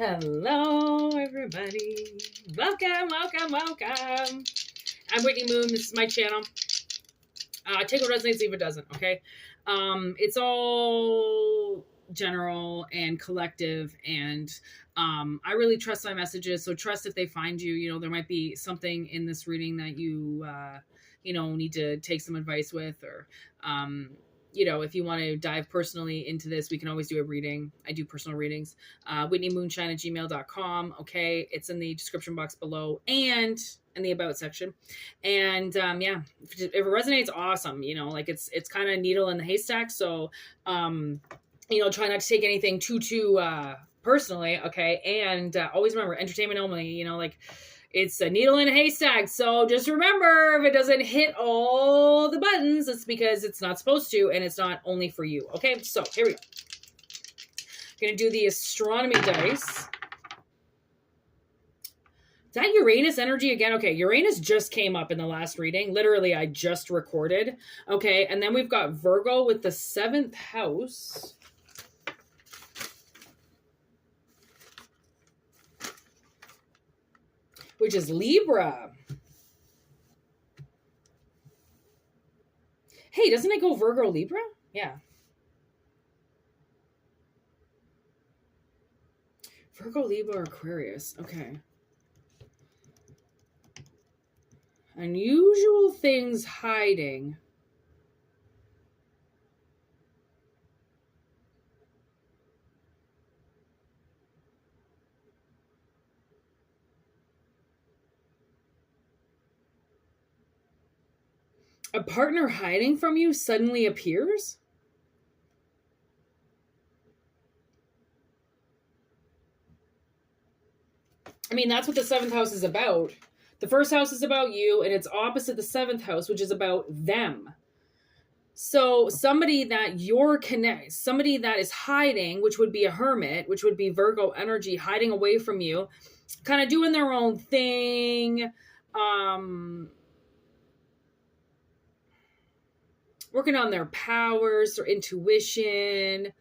Hello, everybody. Welcome. I'm Whitney Moon. This is my channel. Take what resonates, leave it doesn't, okay? It's all general and collective, and I really trust my messages, so trust if they find you. You know, there might be something in this reading that you need to take some advice with, or if you want to dive personally into this, we can always do a reading. I do personal readings. WhitneyMoonshine@gmail.com. Okay. It's in the description box below and in the about section. And if it resonates, awesome. It's kind of needle in the haystack. So, try not to take anything too personally. Okay. And always remember, entertainment only, it's a needle in a haystack. So just remember, if it doesn't hit all the buttons, it's because it's not supposed to, and it's not only for you. Okay, so here we go. I'm going to do the astronomy dice. Is that Uranus energy again? Okay, Uranus just came up in the last reading. Literally, I just recorded. Okay, and then we've got Virgo with the 7th house. Which is Libra. Hey, doesn't it go Virgo, Libra? Yeah. Virgo, Libra, Aquarius. Okay. Unusual things hiding. A partner hiding from you suddenly appears? I mean, that's what the 7th house is about. The 1st house is about you, and it's opposite the 7th house, which is about them. So somebody that somebody that is hiding, which would be a hermit, which would be Virgo energy, hiding away from you, kind of doing their own thing, working on their powers, their intuition,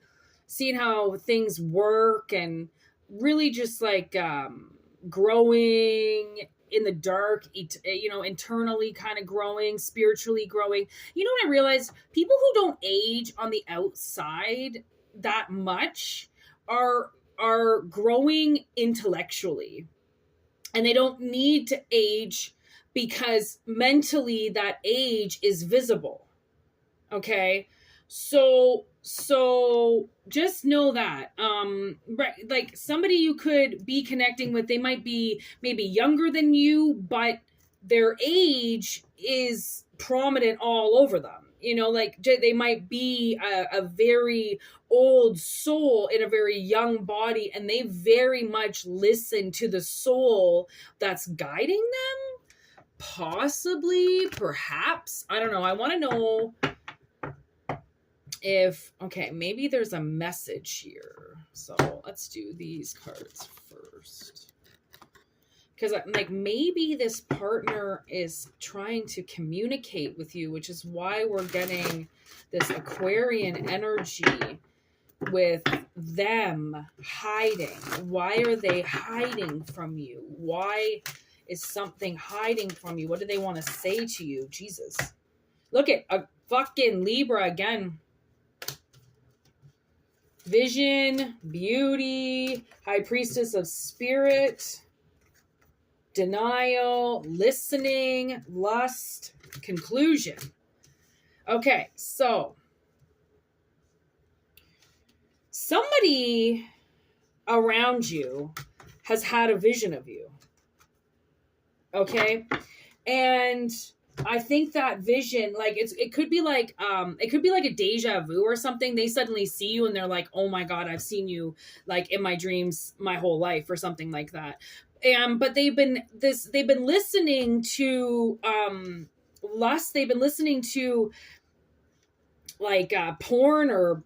seeing how things work, and really just like growing in the dark, internally kind of growing, spiritually growing. You know what I realized? People who don't age on the outside that much are growing intellectually, and they don't need to age because mentally that age is visible. Okay, so just know that, right, like somebody you could be connecting with, they might be maybe younger than you, but their age is prominent all over them. Like they might be a very old soul in a very young body, and they very much listen to the soul that's guiding them. Possibly, perhaps, I don't know. I want to know maybe there's a message here. So let's do these cards first. Because maybe this partner is trying to communicate with you, which is why we're getting this Aquarian energy with them hiding. Why are they hiding from you? Why is something hiding from you? What do they want to say to you? Jesus. Look at a fucking Libra again. Vision, beauty, High Priestess of Spirit, denial, listening, lust, conclusion. Okay, so somebody around you has had a vision of you. Okay? And I think that vision, like it could be like a deja vu or something. They suddenly see you and they're like, oh my God, I've seen you like in my dreams my whole life, or something like that. But they've been listening to lust. They've been listening to like porn or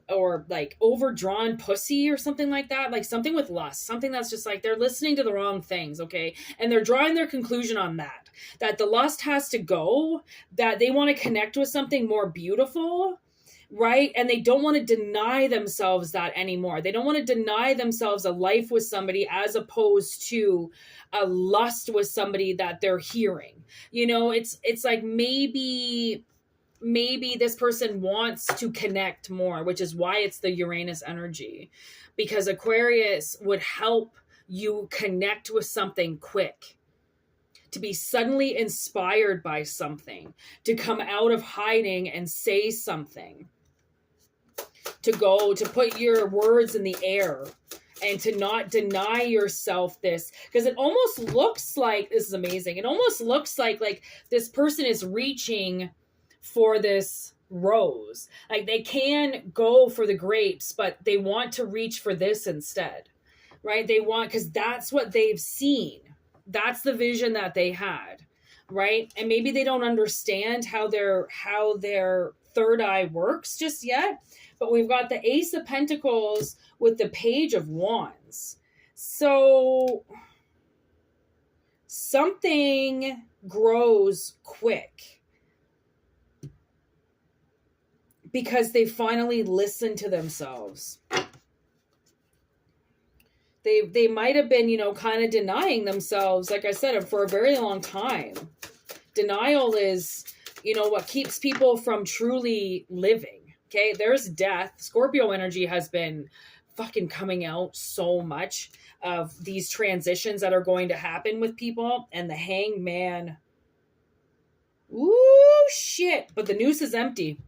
like overdrawn pussy or something like that, like something with lust, something that's just like they're listening to the wrong things. Okay, and they're drawing their conclusion on that the lust has to go, that they want to connect with something more beautiful, right? And they don't want to deny themselves that anymore. They don't want to deny themselves a life with somebody as opposed to a lust with somebody that they're hearing. You know, it's like maybe this person wants to connect more, which is why it's the Uranus energy, because Aquarius would help you connect with something quick, to be suddenly inspired by something, to come out of hiding and say something, to put your words in the air, and to not deny yourself this, because it almost looks like, this is amazing, it almost looks like this person is reaching for this rose. Like they can go for the grapes, but they want to reach for this instead, right? They want, because that's what they've seen. That's the vision that they had, right? And maybe they don't understand how their third eye works just yet, but we've got the Ace of Pentacles with the Page of Wands. So something grows quick because they finally listen to themselves. They might have been, kind of denying themselves, like I said, for a very long time. Denial is, what keeps people from truly living. Okay, there's death. Scorpio energy has been fucking coming out so much of these transitions that are going to happen with people. And the Hangman. Ooh, shit. But the noose is empty.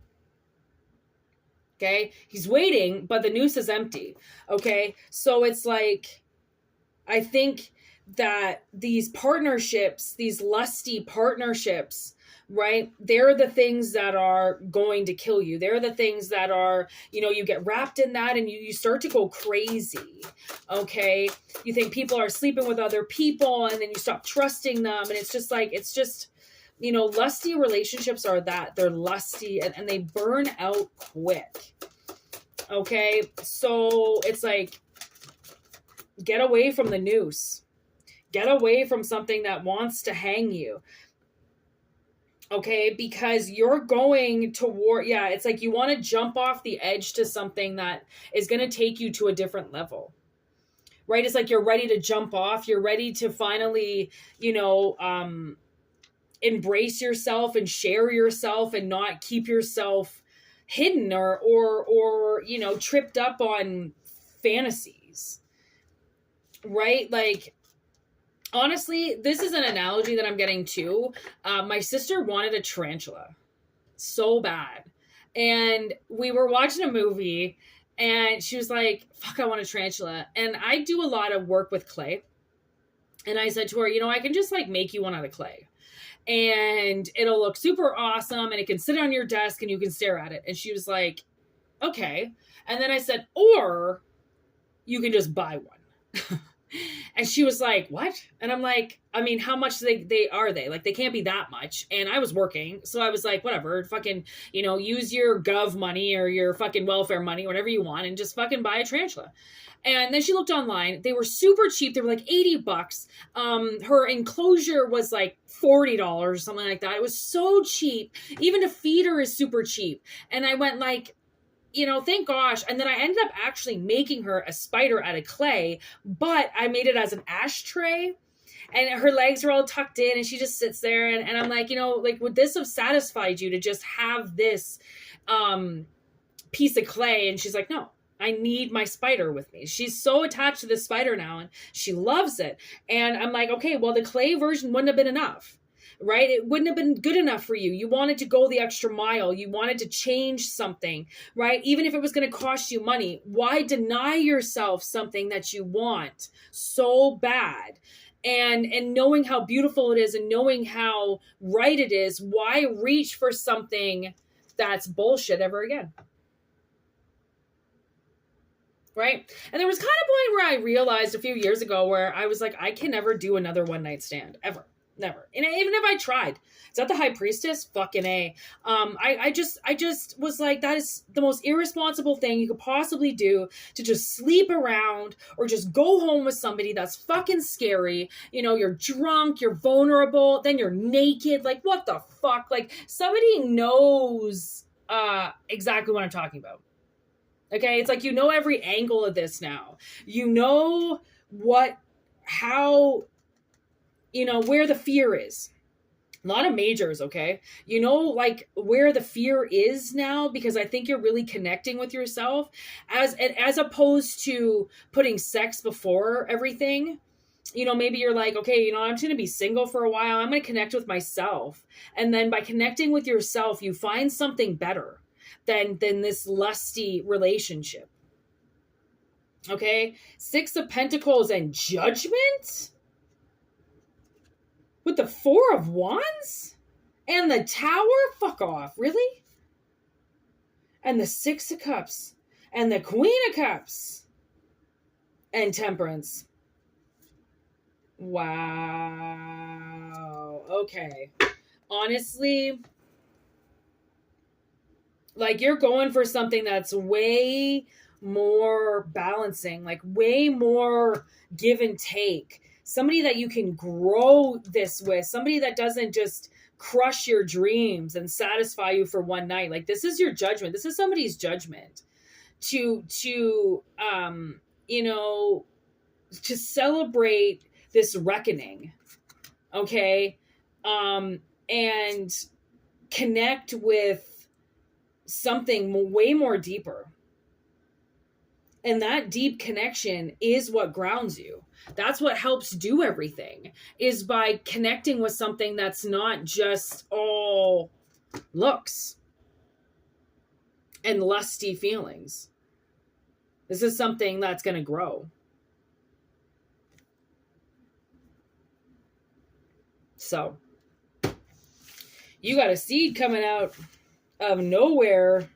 Okay, he's waiting, but the noose is empty. Okay, so it's like, I think that these partnerships, these lusty partnerships, right? They're the things that are going to kill you. They're the things that are, you get wrapped in that and you start to go crazy. Okay, you think people are sleeping with other people, and then you stop trusting them, and it's just lusty relationships are that. They're lusty and they burn out quick. Okay, so it's like, get away from the noose. Get away from something that wants to hang you. Okay, because you're going toward, it's like you want to jump off the edge to something that is going to take you to a different level. Right? It's like you're ready to jump off. You're ready to finally, embrace yourself and share yourself and not keep yourself hidden or tripped up on fantasies, right? Like, honestly, this is an analogy that I'm getting too. My sister wanted a tarantula so bad, and we were watching a movie and she was like, fuck, I want a tarantula. And I do a lot of work with clay, and I said to her, I can just like make you one out of clay, and it'll look super awesome, and it can sit on your desk and you can stare at it. And she was like, okay. And then I said, or you can just buy one. And she was like, what? And I'm like, I mean, how much they are they? Like, they can't be that much. And I was working. So I was like, whatever, fucking, use your gov money or your fucking welfare money, whatever you want, and just fucking buy a tarantula. And then she looked online. They were super cheap. They were like $80. Her enclosure was like $40 or something like that. It was so cheap. Even to feed her is super cheap. And I went like, thank gosh. And then I ended up actually making her a spider out of clay, but I made it as an ashtray, and her legs are all tucked in, and she just sits there. And I'm like, would this have satisfied you to just have this piece of clay? And she's like, no. I need my spider with me. She's so attached to this spider now, and she loves it. And I'm like, okay, well, the clay version wouldn't have been enough, right? It wouldn't have been good enough for you. You wanted to go the extra mile. You wanted to change something, right? Even if it was going to cost you money. Why deny yourself something that you want so bad? And knowing how beautiful it is and knowing how right it is, why reach for something that's bullshit ever again? Right? And there was kind of a point where I realized a few years ago where I was like, I can never do another one night stand ever. Never. And even if I tried, is that the High Priestess? Fucking A. I just was like, that is the most irresponsible thing you could possibly do, to just sleep around or just go home with somebody that's fucking scary. You're drunk, you're vulnerable, then you're naked. Like, what the fuck? Like, somebody knows exactly what I'm talking about. Okay, it's like you know every angle of this now. You know how, where the fear is. A lot of majors, okay? You know, like where the fear is now, because I think you're really connecting with yourself as opposed to putting sex before everything. Maybe you're like, okay, I'm just going to be single for a while. I'm going to connect with myself. And then by connecting with yourself, you find something better than this lusty relationship. Okay? 6 of Pentacles and Judgment? With the 4 of Wands? And the Tower? Fuck off. Really? And the 6 of Cups. And the Queen of Cups. And Temperance. Wow. Okay. Honestly, like you're going for something that's way more balancing, like way more give and take. Somebody that you can grow this with, somebody that doesn't just crush your dreams and satisfy you for one night. Like this is your judgment. This is somebody's judgment to celebrate this reckoning. Okay. And connect with something way more deeper. And that deep connection is what grounds you. That's what helps do everything, is by connecting with something that's not just all looks and lusty feelings. This is something that's going to grow. So, you got a seed coming out of nowhere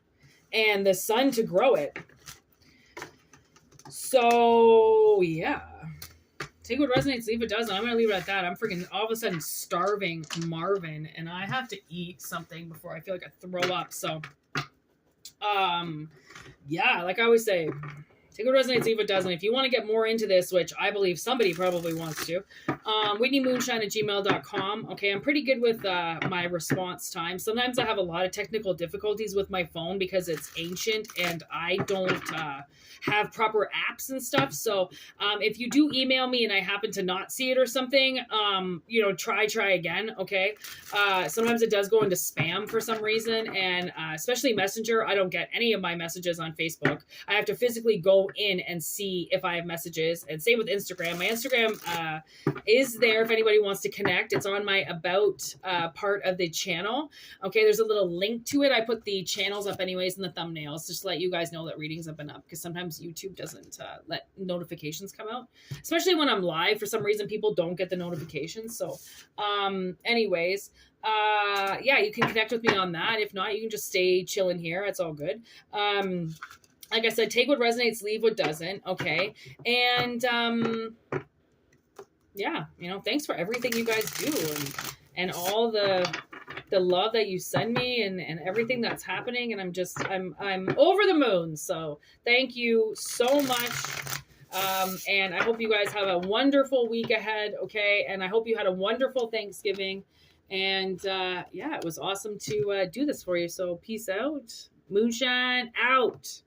and the sun to grow it. So, yeah. Take what resonates, leave what doesn't. I'm going to leave it at that. I'm freaking all of a sudden starving Marvin, and I have to eat something before I feel like I throw up. So, yeah, like I always say, take what resonates, leave what doesn't. If you want to get more into this, which I believe somebody probably wants to, WhitneyMoonshine@gmail.com. Okay, I'm pretty good with my response time. Sometimes I have a lot of technical difficulties with my phone because it's ancient and I don't have proper apps and stuff. So if you do email me and I happen to not see it or something, try again. Okay. Sometimes it does go into spam for some reason, and especially Messenger. I don't get any of my messages on Facebook. I have to physically go in and see if I have messages, and same with Instagram. My Instagram is there if anybody wants to connect. It's on my about part of the channel. Okay, there's a little link to it. I put the channels up anyways in the thumbnails just to let you guys know that readings have been up, because sometimes YouTube doesn't let notifications come out, especially when I'm live. For some reason, people don't get the notifications. So anyways, yeah, you can connect with me on that. If not, you can just stay chilling here. It's all good. Like I said, take what resonates, leave what doesn't. Okay. And yeah, thanks for everything you guys do, and all the love that you send me, and everything that's happening. And I'm over the moon. So thank you so much. And I hope you guys have a wonderful week ahead. Okay. And I hope you had a wonderful Thanksgiving. And yeah, it was awesome to do this for you. So peace out. Moonshine out.